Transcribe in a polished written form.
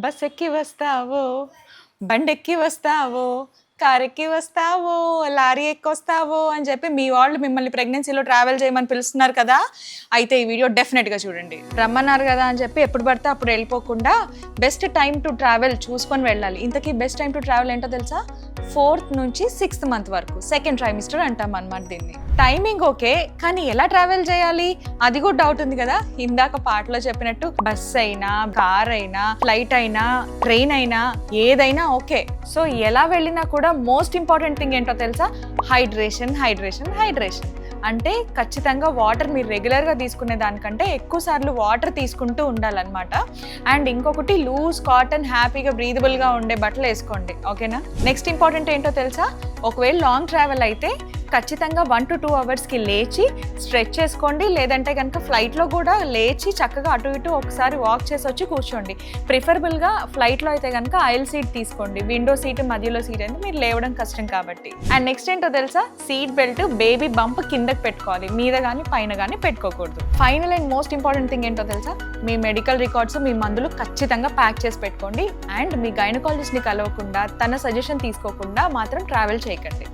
Bus ఎక్కి వస్తావో, బండెక్కి వస్తావో, కారెక్కి వస్తావో, లారీ ఎక్కొస్తావో అని చెప్పి మీ వాళ్ళు మిమ్మల్ని ప్రెగ్నెన్సీలో ట్రావెల్ చేయమని పిలుస్తున్నారు కదా, అయితే ఈ వీడియో డెఫినెట్గా చూడండి. రమ్మన్నారు కదా అని చెప్పి ఎప్పుడు పడితే అప్పుడు వెళ్ళిపోకుండా బెస్ట్ టైం టు ట్రావెల్ చూసుకొని వెళ్ళాలి. ఇంతకీ బెస్ట్ టైం టు ట్రావెల్ ఏంటో తెలుసా? 4th నుంచి 6th మంత్ వరకు, సెకండ్ ట్రైమిస్టర్ అంటాం అన్నమాట దీన్ని. టైమింగ్ ఓకే, కానీ ఎలా ట్రావెల్ చేయాలి అది కూడా డౌట్ ఉంది కదా. ఇందాక పాటలో చెప్పినట్టు బస్ అయినా, కార్ అయినా, ఫ్లైట్ అయినా, ట్రైన్ అయినా, ఏదైనా ఓకే. సో ఎలా వెళ్ళినా కూడా మోస్ట్ ఇంపార్టెంట్ థింగ్ ఏంటో తెలుసా? Hydration, hydration, hydration. అంటే ఖచ్చితంగా వాటర్ మీరు రెగ్యులర్గా తీసుకునే దానికంటే ఎక్కువ సార్లు వాటర్ తీసుకుంటూ ఉండాలన్నమాట. అండ్ ఇంకొకటి, లూజ్ కాటన్ హ్యాపీగా బ్రీదబుల్గా ఉండే బట్టలు వేసుకోండి, ఓకేనా? నెక్స్ట్ ఇంపార్టెంట్ ఏంటో తెలుసా? ఒకవేళ లాంగ్ ట్రావెల్ అయితే ఖచ్చితంగా 1 to 2 అవర్స్కి లేచి స్ట్రెచ్ చేసుకోండి. లేదంటే కనుక ఫ్లైట్లో కూడా లేచి చక్కగా అటు ఇటు ఒకసారి వాక్ చేసి వచ్చి కూర్చోండి. ప్రిఫరబుల్గా ఫ్లైట్లో అయితే కనుక ఐల్ సీట్ తీసుకోండి. విండో సీట్ మధ్యలో సీట్ అయితే మీరు లేవడం కష్టం కాబట్టి. అండ్ నెక్స్ట్ ఏంటో తెలుసా? సీట్ బెల్ట్ బేబీ బంప్ కిందకి పెట్టుకోవాలి, మీద కానీ పైన కానీ పెట్టుకోకూడదు. Final and most important thing ఏంటో తెలుసా? మీ మెడికల్ రికార్డ్స్, మీ మందులు ఖచ్చితంగా ప్యాక్ చేసి పెట్టుకోండి. అండ్ మీ గైనకాలజిస్ట్ని కలవకుండా, తన సజెషన్ తీసుకోకుండా మాత్రం ట్రావెల్ చేయకండి.